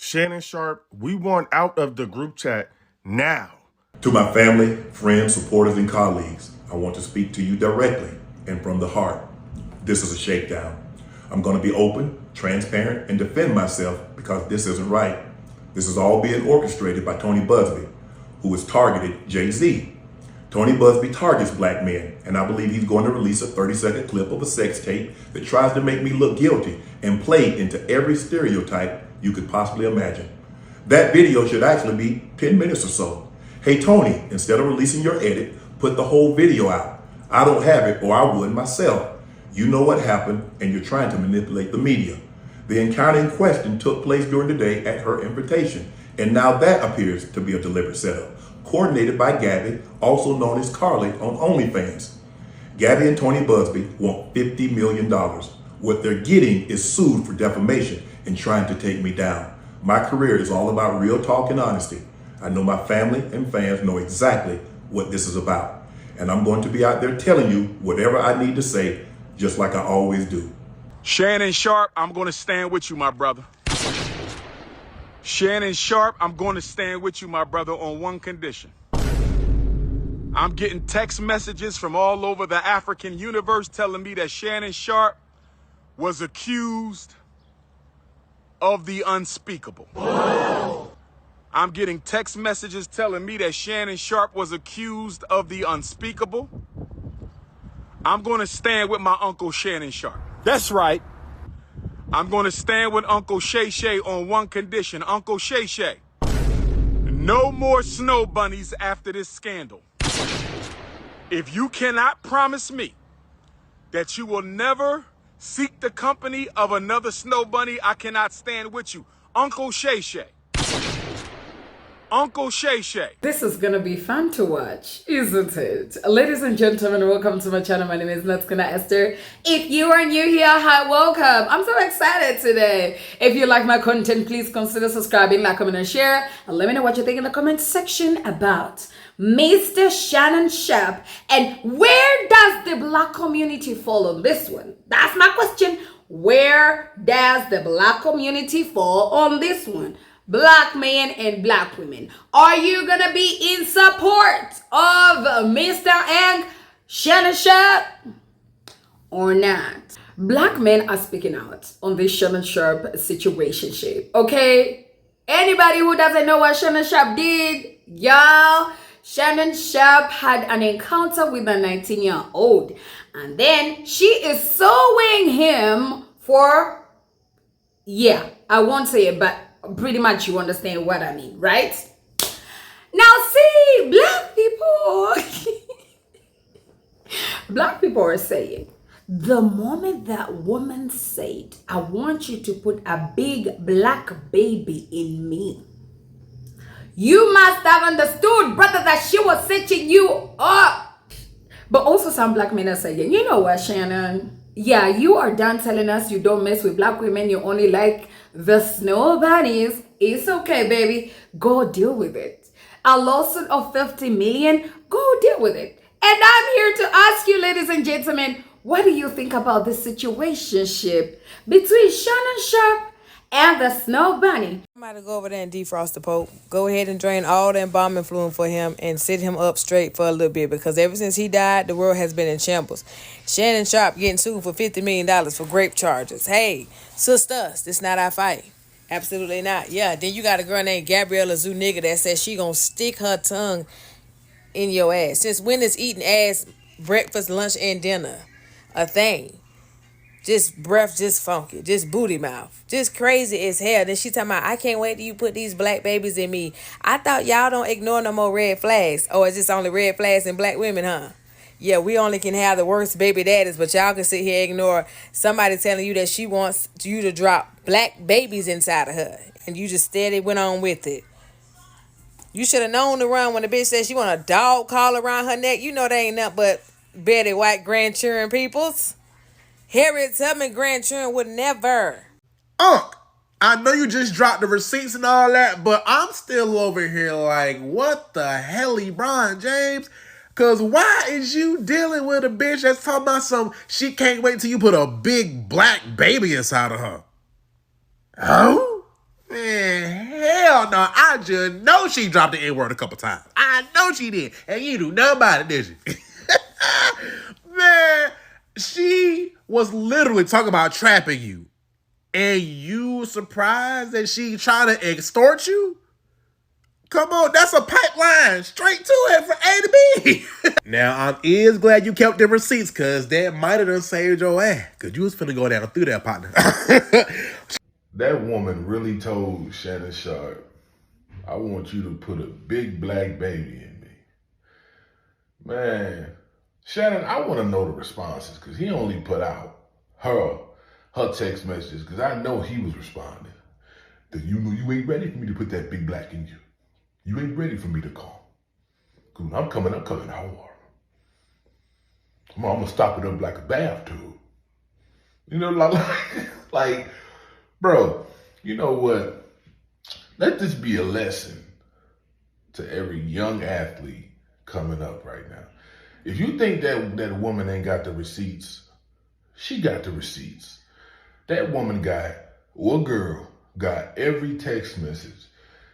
Shannon Sharpe, we want out of the group chat now. To my family, friends, supporters, and colleagues, I want to speak to you directly and from the heart. This is a shakedown. I'm going to be open, transparent, and defend myself because this isn't right. This is all being orchestrated by Tony Buzbee, who has targeted Jay-Z. Tony Buzbee targets black men, and I believe he's going to release a 30-second clip of a sex tape that tries to make me look guilty and play into every stereotype you could possibly imagine. That video should actually be 10 minutes or so. Hey Tony, instead of releasing your edit, put the whole video out. I don't have it, or I would myself. You know what happened, and you're trying to manipulate the media. The encounter in question took place during the day at her invitation, and now that appears to be a deliberate setup, coordinated by Gabby, also known as Carly on OnlyFans. Gabby and Tony Buzbee want $50 million. What they're getting is sued for defamation and trying to take me down. My career is all about real talk and honesty. I know my family and fans know exactly what this is about. And I'm going to be out there telling you whatever I need to say, just like I always do. Shanon Sharpe, I'm going to stand with you, my brother. Shanon Sharpe, I'm going to stand with you, my brother, on one condition. I'm getting text messages from all over the African universe telling me that Shanon Sharpe was accused of the unspeakable. I'm getting text messages telling me that Shanon Sharpe was accused of the unspeakable. I'm going to stand with my Uncle Shanon Sharpe. That's right. I'm going to stand with Uncle Shay Shay on one condition. Uncle Shay Shay, no more snow bunnies after this scandal. If you cannot promise me that you will never seek the company of another snow bunny, I cannot stand with you. Uncle Shay Shay. Uncle Shay Shay. This is gonna be fun to watch, isn't it? Ladies and gentlemen, welcome to my channel. My name is Natskana Esther. If you are new here, hi, welcome. I'm so excited today. If you like my content, please consider subscribing, like, comment, and share. And let me know what you think in the comment section about Mr. Shanon Sharpe. And where does the black community fall on this one? That's my question. Where does the black community fall on this one? Black men and black women, are you gonna be in support of Mr. and Shanon Sharpe or not? Black men are speaking out on this Shanon Sharpe situationship. Okay, anybody who doesn't know what Shanon Sharpe did, y'all, Shanon Sharpe had an encounter with a 19-year-old, and then she is suing him for, yeah, I won't say it, but pretty much you understand what I mean, right? Now see, black people are saying, the moment that woman said, I want you to put a big black baby in me, you must have understood, brother, that she was setting you up. But also some black men are saying, you know what, Shanon? Yeah, you are done telling us you don't mess with black women, you only like the snow bunnies. It's okay, baby. Go deal with it. A lawsuit of 50 million, go deal with it. And I'm here to ask you, ladies and gentlemen, what do you think about this situationship between Shanon Sharpe and the snow bunny? I'm about to go over there and defrost the Pope. Go ahead and drain all the embalming fluid for him and sit him up straight for a little bit, because ever since he died, the world has been in shambles. Shanon Sharpe getting sued for $50 million for grape charges. Hey, sisters, this not our fight. Absolutely not. Yeah, then you got a girl named Gabriella Zuniga that says she gonna stick her tongue in your ass. Since when is eating ass breakfast, lunch, and dinner a thing? Just breath, just funky, just booty mouth, just crazy as hell. Then she talking about, I can't wait till you put these black babies in me. I thought y'all don't ignore no more red flags. Oh, it's just only red flags in black women, huh? Yeah, we only can have the worst baby daddies, but y'all can sit here and ignore somebody telling you that she wants you to drop black babies inside of her, and you just steady went on with it. You should have known to run when the bitch said she want a dog collar around her neck. You know they ain't nothing but Betty White grandchildren peoples. Harriet Tubman grandchildren would never. Unc, I know you just dropped the receipts and all that, but I'm still over here like, what the hell, LeBron James? Because why is you dealing with a bitch that's talking about she can't wait till you put a big black baby inside of her? Oh? Man, Oh, no, I just know she dropped the N-word a couple times. I know she did. And you do nothing about it, did she? Man, she was literally talking about trapping you. And you surprised that she trying to extort you? Come on, that's a pipeline straight to it from A to B. Now, is glad you kept the receipts, because that might have done saved your ass. Because you was finna go down through that, partner. That woman really told Shanon Sharpe, I want you to put a big black baby in me. Man, Shanon, I want to know the responses, because he only put out her text messages, because I know he was responding. That you know you ain't ready for me to put that big black in you. You ain't ready for me to call. I'm coming hard. I'm gonna stop it up like a bathtub. You know, like, bro, you know what? Let this be a lesson to every young athlete coming up right now. If you think that woman ain't got the receipts, she got the receipts. That woman got, or girl, got every text message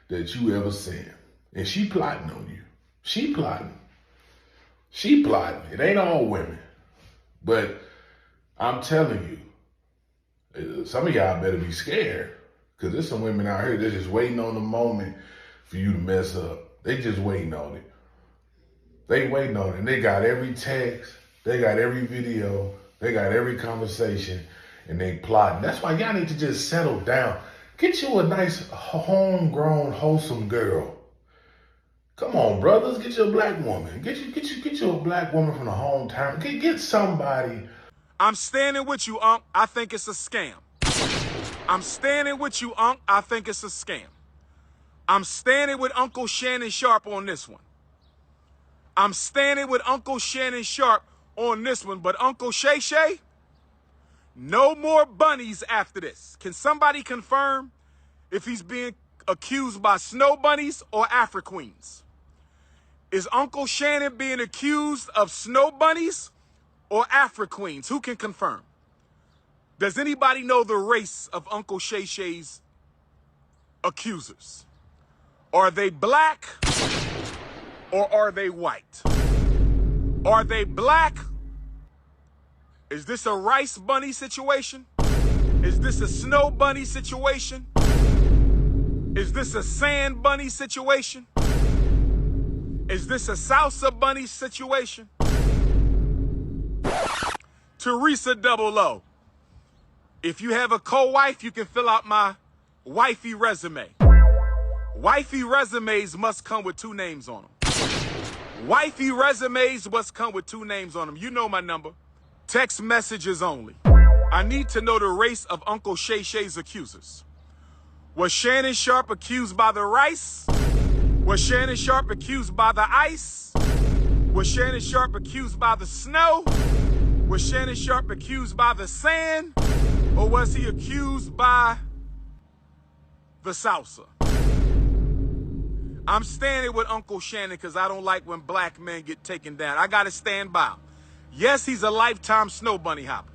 that you ever sent. And she plotting on you. She plotting. It ain't all women. But I'm telling you, some of y'all better be scared. Because there's some women out here, they're just waiting on the moment for you to mess up. They just waiting on it. They waiting on it. And they got every text. They got every video. They got every conversation. And they plotting. That's why y'all need to just settle down. Get you a nice, homegrown, wholesome girl. Come on, brothers, get you a black woman. Get you a black woman from the hometown. Get somebody. I'm standing with you, Unc. I think it's a scam. I'm standing with you, Unc. I think it's a scam. I'm standing with Uncle Shanon Sharpe on this one. I'm standing with Uncle Shanon Sharpe on this one. But Uncle Shay Shay, no more bunnies after this. Can somebody confirm if he's being accused by snow bunnies or Afro queens? Is Uncle Shanon being accused of snow bunnies or Afro queens? Who can confirm? Does anybody know the race of Uncle Shay Shay's accusers? Are they black or are they white? Are they black? Is this a rice bunny situation? Is this a snow bunny situation? Is this a sand bunny situation? Is this a salsa bunny situation? Teresa Double O. If you have a co-wife, you can fill out my wifey resume. Wifey resumes must come with 2 names on them. Wifey resumes must come with 2 names on them. You know my number. Text messages only. I need to know the race of Uncle Shay Shay's accusers. Was Shanon Sharpe accused by the rice? Was Shanon Sharpe accused by the ice? Was Shanon Sharpe accused by the snow? Was Shanon Sharpe accused by the sand? Or was he accused by the salsa? I'm standing with Uncle Shanon because I don't like when black men get taken down. I got to stand by him. Yes, he's a lifetime snow bunny hopper.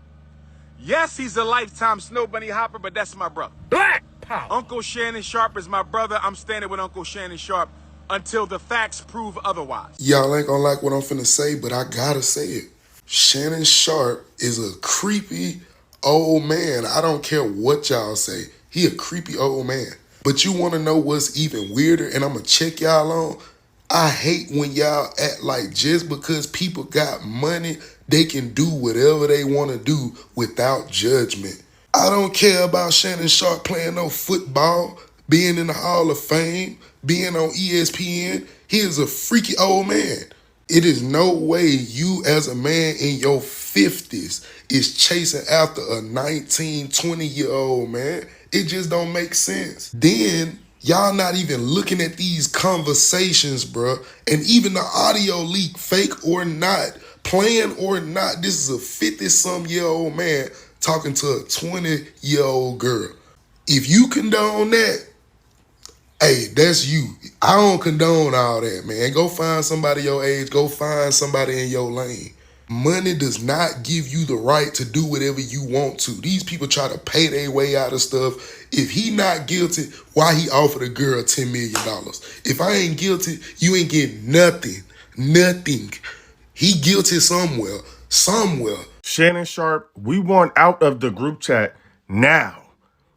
Yes, he's a lifetime snow bunny hopper, but that's my brother. Black power. Uncle Shanon Sharpe is my brother. I'm standing with Uncle Shanon Sharpe until the facts prove otherwise. Y'all ain't gonna like what I'm finna say, but I gotta say it. Shanon Sharpe is a creepy old man. I don't care what y'all say. He a creepy old man. But you wanna know what's even weirder, and I'm gonna check y'all on? I hate when y'all act like just because people got money, they can do whatever they want to do without judgment. I don't care about Shanon Sharpe playing no football, being in the Hall of Fame, being on ESPN. He is a freaky old man. It is no way you as a man in your 50s is chasing after a 19, 20-year-old man. It just don't make sense. Then y'all not even looking at these conversations, bro. And even the audio leak, fake or not, playing or not, this is a 50-some-year-old man talking to a 20-year-old girl. If you condone that, hey, that's you. I don't condone all that, man. Go find somebody your age. Go find somebody in your lane. Money does not give you the right to do whatever you want to. These people try to pay their way out of stuff. If he not guilty, why he offered a girl $10 million? If I ain't guilty, you ain't getting nothing. Nothing. He guilty somewhere. Somewhere. Shannon Sharpe, we want out of the group chat now.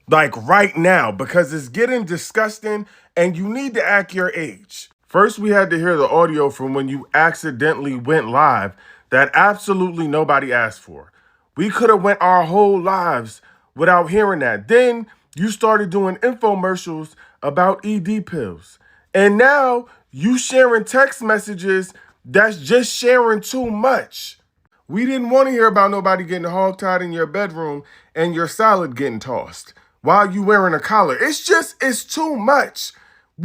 Like right now, because it's getting disgusting and you need to act your age. First, we had to hear the audio from when you accidentally went live that absolutely nobody asked for. We could have went our whole lives without hearing that. Then you started doing infomercials about ED pills. And now you sharing text messages that's just sharing too much. We didn't want to hear about nobody getting hogtied in your bedroom and your salad getting tossed while you wearing a collar. It's too much.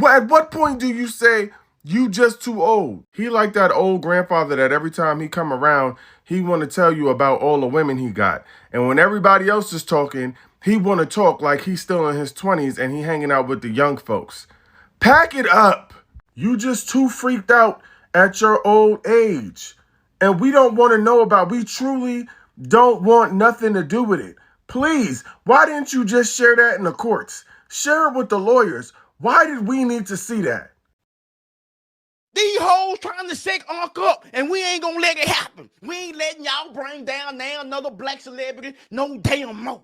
At what point do you say you just too old? He like that old grandfather that every time he come around, he want to tell you about all the women he got. And when everybody else is talking, he want to talk like he's still in his 20s and he hanging out with the young folks. Pack it up. You just too freaked out at your old age. And we don't want to know about, we truly don't want nothing to do with it. Please, why didn't you just share that in the courts? Share it with the lawyers. Why did we need to see that? These hoes trying to set Unc up, and we ain't gonna let it happen. We ain't letting y'all bring down now another black celebrity no damn more.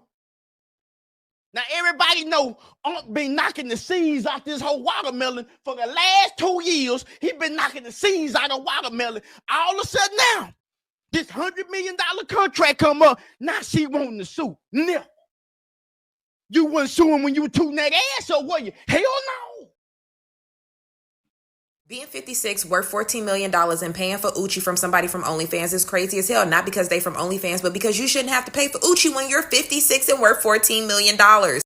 Now everybody know Unc been knocking the seeds out this whole watermelon for the last 2 years. He been knocking the seeds out of watermelon. All of a sudden now, this $100 million contract come up. Now she wanting to sue. No. You wasn't suing when you were tooting that ass, or were you? Hell no. Being 56, worth $14 million, and paying for Uchi from somebody from OnlyFans is crazy as hell. Not because they from OnlyFans, but because you shouldn't have to pay for Uchi when you're 56 and worth $14 million.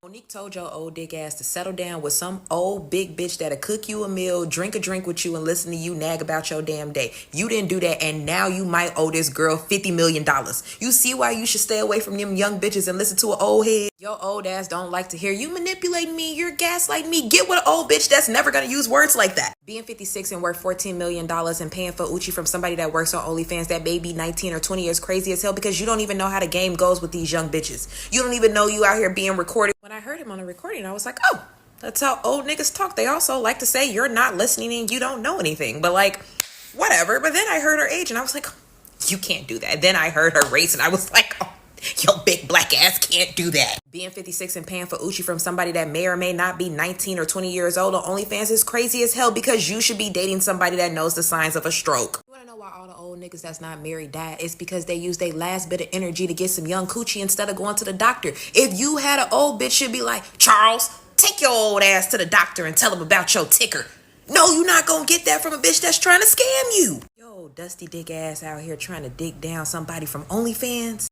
Monique told your old dick ass to settle down with some old big bitch that'll cook you a meal, drink a drink with you, and listen to you nag about your damn day. You didn't do that, and now you might owe this girl $50 million. You see why you should stay away from them young bitches and listen to an old head? Your old ass don't like to hear you manipulating me, you're gaslighting me. Get with an old bitch that's never gonna use words like that. Being 56 and worth $14 million and paying for Uchi from somebody that works on OnlyFans that may be 19 or 20 years crazy as hell, because you don't even know how the game goes with these young bitches. You don't even know you out here being recorded. When I heard him on the recording, I was like, oh, that's how old niggas talk. They also like to say you're not listening and you don't know anything. But like, whatever. But then I heard her age and I was like, you can't do that. Then I heard her race and I was like, oh, your big black ass can't do that. Being 56 and paying for Uchi from somebody that may or may not be 19 or 20 years old on OnlyFans is crazy as hell, because you should be dating somebody that knows the signs of a stroke. You wanna know why all the old niggas that's not married died? It's because they use their last bit of energy to get some young coochie instead of going to the doctor. If you had an old bitch, should be like, Charles, take your old ass to the doctor and tell him about your ticker. No, you're not gonna get that from a bitch that's trying to scam you. Yo, dusty dick ass out here trying to dig down somebody from OnlyFans.